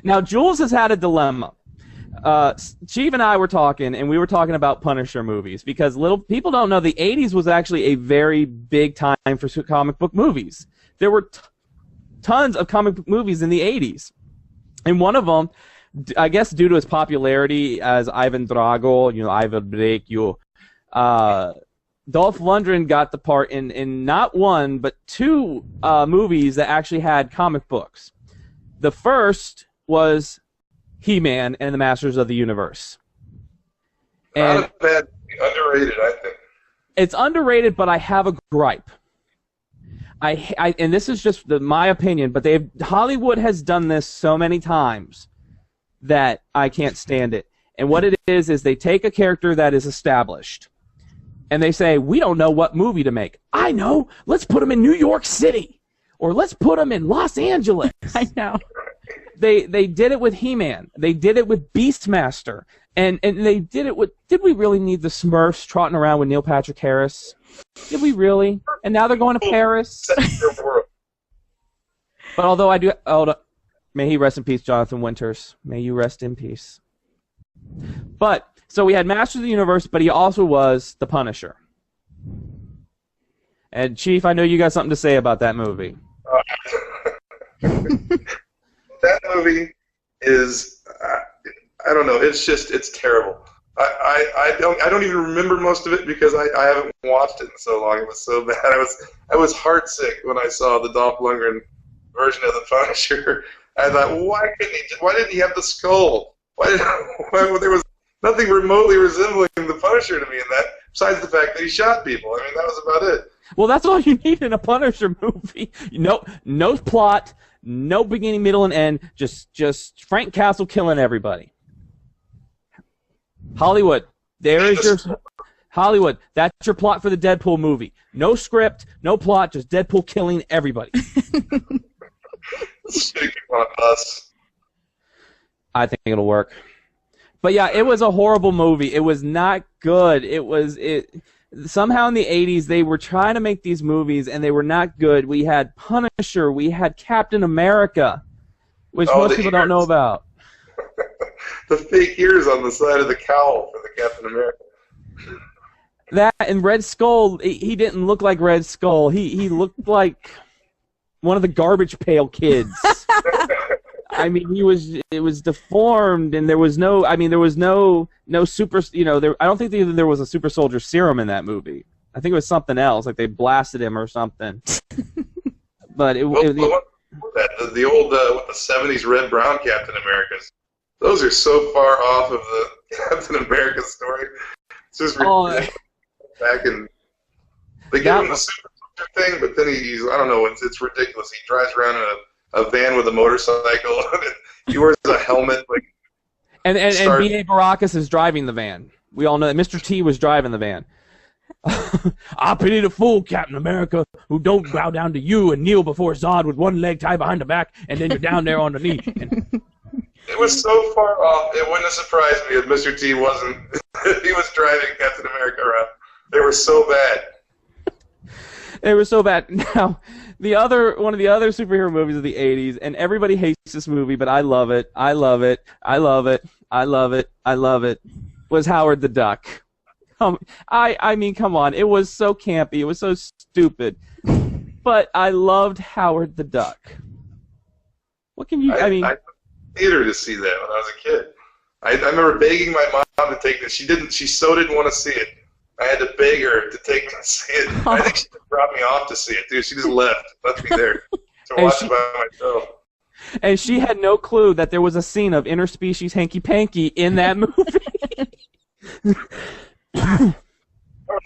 Now, Jules has had a dilemma. Chief and I were talking, and we were talking about Punisher movies, because people don't know the 80s was actually a very big time for comic book movies. There were tons of comic book movies in the 80s. And one of them, I guess due to his popularity as Ivan Drago, I will break you, Dolph Lundgren got the part in not one, but two movies that actually had comic books. The first was He-Man and the Masters of the Universe. And not a bad, underrated, I think. It's underrated, but I have a gripe. And this is just my opinion, but Hollywood has done this so many times that I can't stand it. And what it is they take a character that is established, and they say, we don't know what movie to make. I know. Let's put him in New York City, or let's put him in Los Angeles. I know. They did it with He-Man. They did it with Beastmaster. And they did it with... Did we really need the Smurfs trotting around with Neil Patrick Harris? Did we really? And now they're going to Paris? But although I do... may he rest in peace, Jonathan Winters. May you rest in peace. But, so we had Masters of the Universe, but he also was the Punisher. And Chief, I know you got something to say about that movie. That movie is, I don't know, it's terrible. I don't even remember most of it because I haven't watched it in so long. It was so bad. I was heartsick when I saw the Dolph Lundgren version of the Punisher. I thought, why didn't he have the skull? Why there was nothing remotely resembling the Punisher to me in that, besides the fact that he shot people. I mean, that was about it. Well, that's all you need in a Punisher movie. No plot, no beginning, middle, and end. Just Frank Castle killing everybody. Hollywood, Hollywood. That's your plot for the Deadpool movie. No script, no plot, just Deadpool killing everybody. Speaking on us. I think it'll work. But yeah, it was a horrible movie. It was not good. Somehow in the 80s they were trying to make these movies and they were not good. We had Punisher, we had Captain America, which most people don't know about. The fake ears on the side of the cowl for the Captain America. That and Red Skull, he didn't look like Red Skull. He looked like one of the Garbage Pail Kids. I mean, it was deformed, and there was no super, I don't think there was a super soldier serum in that movie. I think it was something else, like they blasted him or something. But the old the 70s red-brown Captain Americas, those are so far off of the Captain America story. It's just ridiculous. Back in, they give him the super soldier thing, but then I don't know, it's ridiculous. He drives around in a van with a motorcycle. He wears a helmet. And B.A. Baracus is driving the van. We all know that Mr. T was driving the van. I pity the fool, Captain America, who don't bow down to you and kneel before Zod with one leg tied behind the back, and then you're down there on the knee. It was so far off, it wouldn't have surprised me if Mr. T wasn't. He was driving Captain America around. They were so bad. They were so bad. Now, one of the other superhero movies of the 80s, and everybody hates this movie, but I love it, was Howard the Duck. I mean, come on. It was so campy. It was so stupid. But I loved Howard the Duck. What can you... I went to theater to see that when I was a kid. I remember begging my mom to take this. She so didn't want to see it. I had to beg her to take me to see it. I think she just brought me off to see it, dude. She just left me there to watch it by myself. And she had no clue that there was a scene of interspecies hanky-panky in that movie.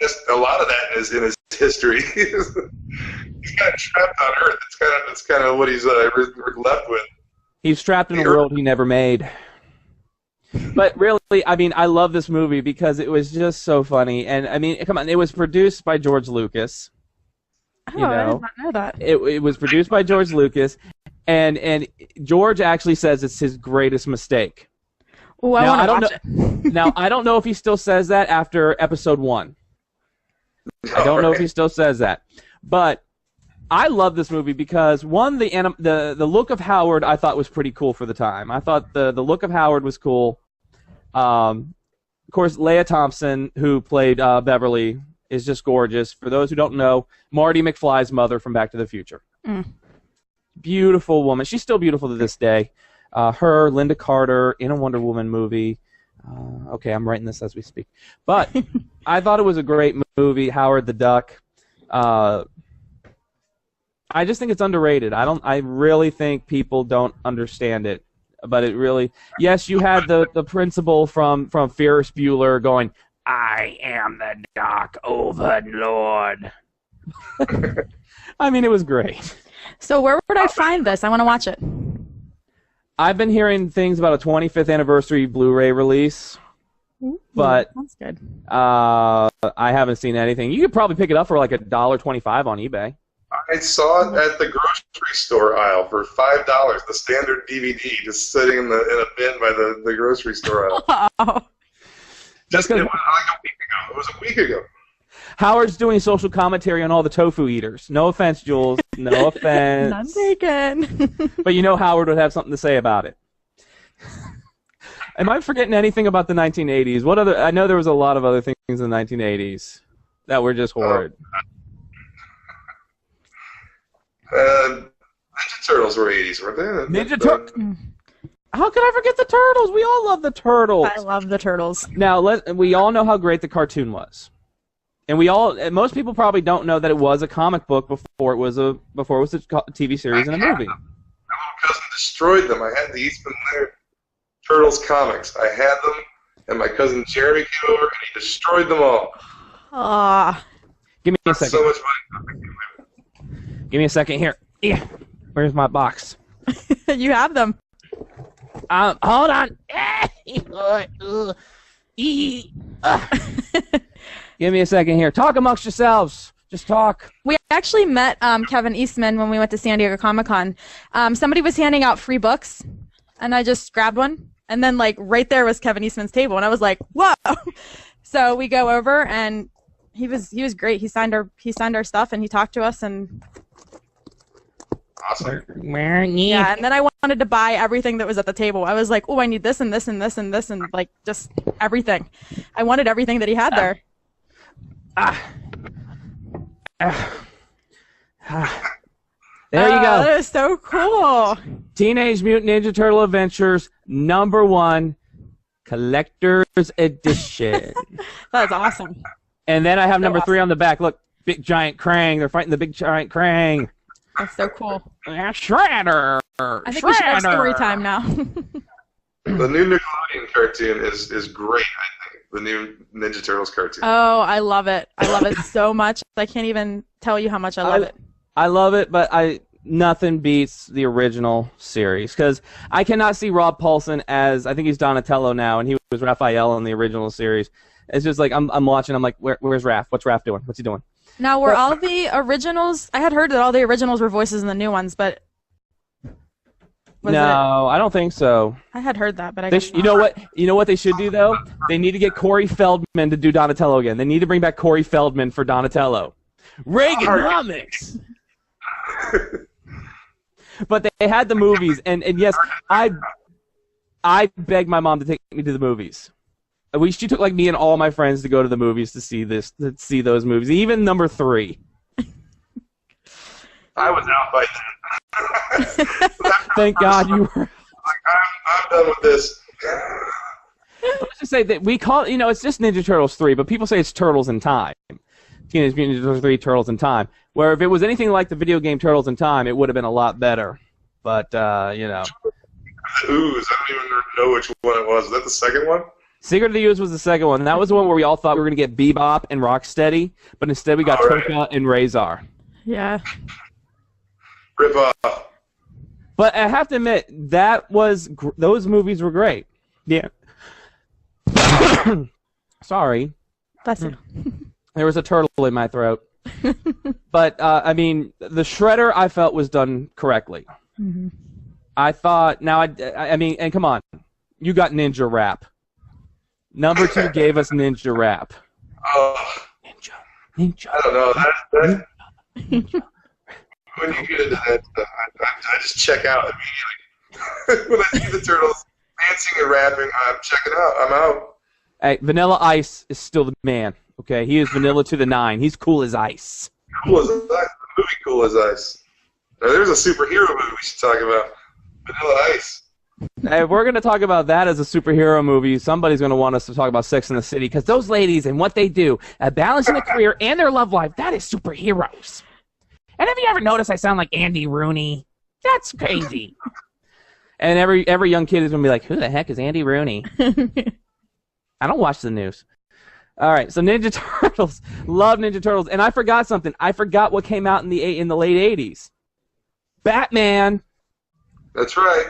Just a lot of that is in his history. He's kind of trapped on Earth. It's kind of what he's left with. He's trapped in a world he never made. But really, I mean, I love this movie because it was just so funny. And, I mean, come on, it was produced by George Lucas. Oh, I did not know that. It was produced by George Lucas, and George actually says it's his greatest mistake. Oh, I want to watch it. Now, I don't know if he still says that after episode 1. I don't know if he still says that. But I love this movie because one, the look of Howard I thought was pretty cool for the time. I thought the look of Howard was cool. Of course, Leah Thompson, who played Beverly, is just gorgeous. For those who don't know, Marty McFly's mother from Back to the Future. Beautiful woman. She's still beautiful to this day. Her, Linda Carter in a Wonder Woman movie. Okay, I'm writing this as we speak. But I thought it was a great movie, Howard the Duck. I just think it's underrated. I really think people don't understand it. But it really, yes, you had the principal from Ferris Bueller going, "I am the Dark Overlord." I mean, it was great. So where would I find this? I want to watch it. I've been hearing things about a 25th anniversary Blu-ray release, but that's good. I haven't seen anything. You could probably pick it up for like $1.25 on eBay. I saw it at the grocery store aisle for $5, the standard DVD, just sitting in a bin by the grocery store aisle. Oh. Just it was like a week ago. It was a week ago. Howard's doing social commentary on all the tofu eaters. No offense, Jules. No offense. None taken. But you know Howard would have something to say about it. Am I forgetting anything about the 1980s? What other? I know there was a lot of other things in the 1980s that were just horrid. Ninja Turtles were 80s, weren't they? Ninja Turtles. How could I forget the Turtles? We all love the Turtles. I love the Turtles. Now, we all know how great the cartoon was. And most people probably don't know that it was a comic book before it was a TV series and a movie. My little cousin destroyed them. I had the Eastman Laird Turtles comics. I had them, and my cousin Jeremy came over, and he destroyed them all. Give me a second. So much money. Give me a second here. Yeah. Where's my box? You have them. Hold on. Give me a second here. Talk amongst yourselves. Just talk. We actually met Kevin Eastman when we went to San Diego Comic-Con. Somebody was handing out free books, and I just grabbed one. And then, like, right there was Kevin Eastman's table, and I was like, whoa! So we go over, and he was great. He signed our stuff, and he talked to us, and... Awesome. Yeah, and then I wanted to buy everything that was at the table. I was like, oh, I need this and this and this and this, and, like, just everything. I wanted everything that he had there. There you go. That is so cool. Teenage Mutant Ninja Turtle Adventures #1 Collector's Edition. That's awesome. And then I have number 3 on the back. Look, big giant Krang. They're fighting the big giant Krang. That's so cool. Shredder. I think we should have story time now. The new Nickelodeon cartoon is great, I think. The new Ninja Turtles cartoon. Oh, I love it. I love it so much. I can't even tell you how much I love it. I love it, but nothing beats the original series because I cannot see Rob Paulson as I think he's Donatello now, and he was Raphael in the original series. It's just like I'm watching. I'm like, where's Raph? What's Raph doing? What's he doing? Now, were all the originals? I had heard that all the originals were voices in the new ones, but I don't think so. I had heard that, but you know what? You know what they should do though? They need to get Corey Feldman to do Donatello again. They need to bring back Corey Feldman for Donatello. Reaganomics. But they had the movies, and yes, I begged my mom to take me to the movies. She took like me and all my friends to go to the movies to see those movies, even number 3. I was out by then. Thank God you were. I'm done with this. Let's just say that we call it, it's just Ninja Turtles 3, but people say it's Turtles in Time. Teenage Mutant Ninja Turtles 3, Turtles in Time. Where if it was anything like the video game Turtles in Time, it would have been a lot better. But, Ooze, I don't even know which one it was. Was that the second one? Secret of the Ooze was the second one. That was the one where we all thought we were going to get Bebop and Rocksteady, but instead we got Tokka and Razor. Yeah. Rip off. But I have to admit, those movies were great. Yeah. Sorry. Bless you. There was a turtle in my throat. But, I mean, the Shredder I felt was done correctly. Mm-hmm. I thought, I mean, and come on, you got Ninja Rap. Number 2 gave us Ninja Rap. Oh. Ninja. I don't know. when you get into that stuff, I just check out immediately. When I see the turtles dancing and rapping, I'm checking out. I'm out. Hey, Vanilla Ice is still the man. Okay, he is vanilla to the 9. He's cool as ice. Cool as ice. The movie Cool as Ice. Now, there's a superhero movie we should talk about. Vanilla Ice. Hey, if we're going to talk about that as a superhero movie, somebody's going to want us to talk about Sex and the City, because those ladies and what they do, balancing their career and their love life, that is superheroes. And have you ever noticed I sound like Andy Rooney? That's crazy. And every young kid is going to be like, who the heck is Andy Rooney? I don't watch the news. All right, so Ninja Turtles. Love Ninja Turtles. And I forgot something. I forgot what came out in the late 80s. Batman. That's right.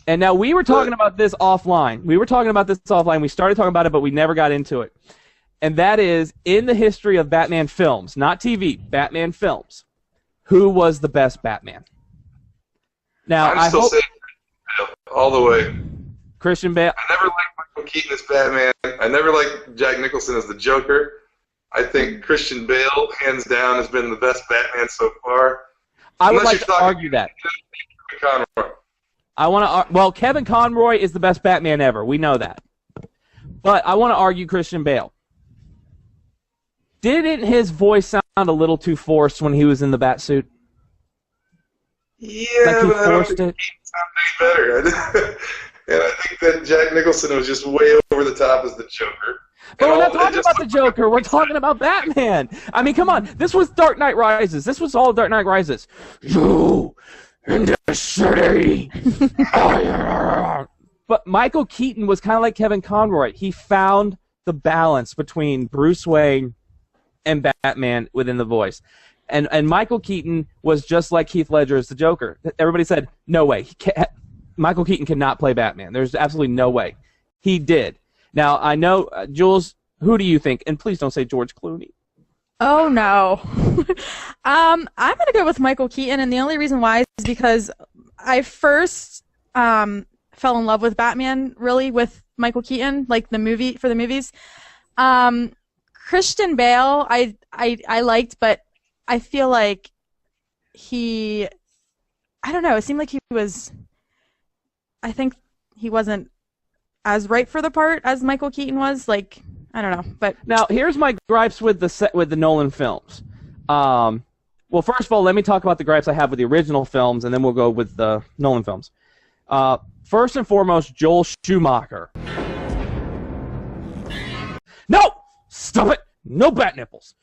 And now we were talking about this offline. We started talking about it, but we never got into it. And that is, in the history of Batman films, not TV, Batman films, who was the best Batman? Now, I'm still saying all the way. Christian Bale. I never liked Michael Keaton as Batman. I never liked Jack Nicholson as the Joker. I think Christian Bale, hands down, has been the best Batman so far. I would like to argue that. Conroy. Well, Kevin Conroy is the best Batman ever. We know that. But I want to argue Christian Bale. Didn't his voice sound a little too forced when he was in the Batsuit? Yeah, like he but I don't forced think it. he sounded any better. And I think that Jack Nicholson was just way over the top as the Joker. But we're not talking about the Joker. We're talking about Batman. I mean, come on. This was Dark Knight Rises. This was all Dark Knight Rises. You in the city. But Michael Keaton was kind of like Kevin Conroy. He found the balance between Bruce Wayne and Batman within the voice. And Michael Keaton was just like Heath Ledger as the Joker. Everybody said, no way. Michael Keaton cannot play Batman. There's absolutely no way. He did. Now, I know, Jules, who do you think? And please don't say George Clooney. Oh, no. I'm going to go with Michael Keaton, and the only reason why is because I first fell in love with Batman, really, with Michael Keaton, like the movies. Christian Bale, I liked, but I feel like I don't know, it seemed like I think he wasn't as right for the part as Michael Keaton was. Like, I don't know, but now here's my gripes with the Nolan films. Well, first of all, let me talk about the gripes I have with the original films, and then we'll go with the Nolan films. First and foremost, Joel Schumacher. No, stop it! No bat nipples.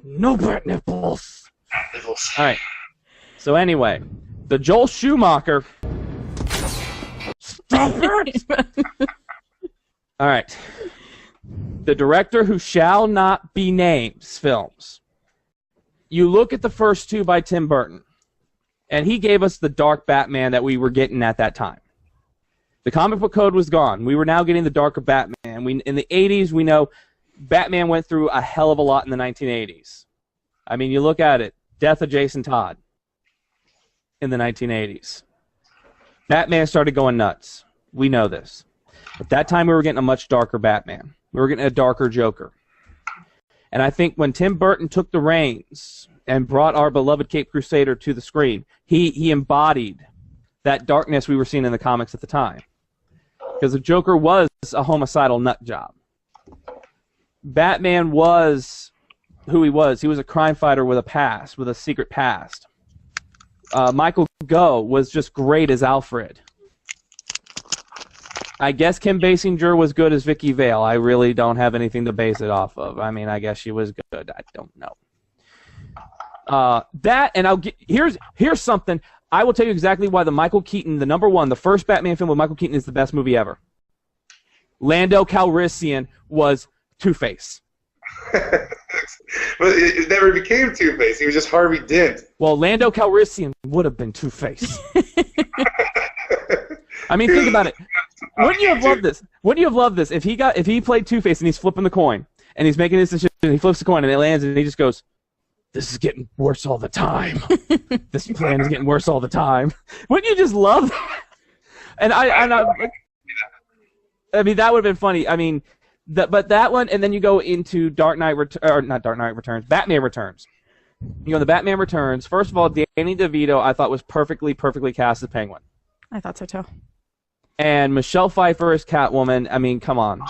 No bat nipples. All right. So anyway, the Joel Schumacher. Stop it! All right. The director who shall not be named films. You look at the first two by Tim Burton, and he gave us the dark Batman that we were getting at that time. The comic book code was gone. We were now getting the darker Batman. In the 80s, we know Batman went through a hell of a lot in the 1980s. I mean, you look at it. Death of Jason Todd in the 1980s. Batman started going nuts. We know this. At that time, we were getting a much darker Batman. We were getting a darker Joker. And I think when Tim Burton took the reins and brought our beloved Caped Crusader to the screen, he embodied that darkness we were seeing in the comics at the time. Because the Joker was a homicidal nut job. Batman was who he was. He was a crime fighter with a past, with a secret past. Michael Gough was just great as Alfred. I guess Kim Basinger was good as Vicky Vale. I really don't have anything to base it off of. I mean, I guess she was good. I don't know. Here's something. I will tell you exactly why the Michael Keaton, the #1, the first Batman film with Michael Keaton is the best movie ever. Lando Calrissian was Two-Face. But it never became Two-Face. He was just Harvey Dent. Well, Lando Calrissian would have been Two-Face. I mean, think about it. Wouldn't you have loved this? Wouldn't you have loved this if he played Two-Face and he's flipping the coin and he's making his decision and he flips the coin and it lands and he just goes, "This is getting worse all the time. This plan is getting worse all the time." Wouldn't you just love that? And I mean, that would have been funny. I mean, but that one, and then you go into Batman Returns. The Batman Returns. First of all, Danny DeVito I thought was perfectly cast as Penguin. I thought so too. And Michelle Pfeiffer as Catwoman. I mean, come on.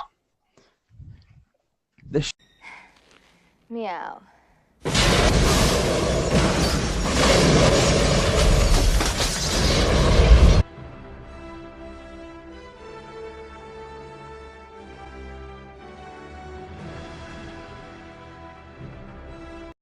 Meow.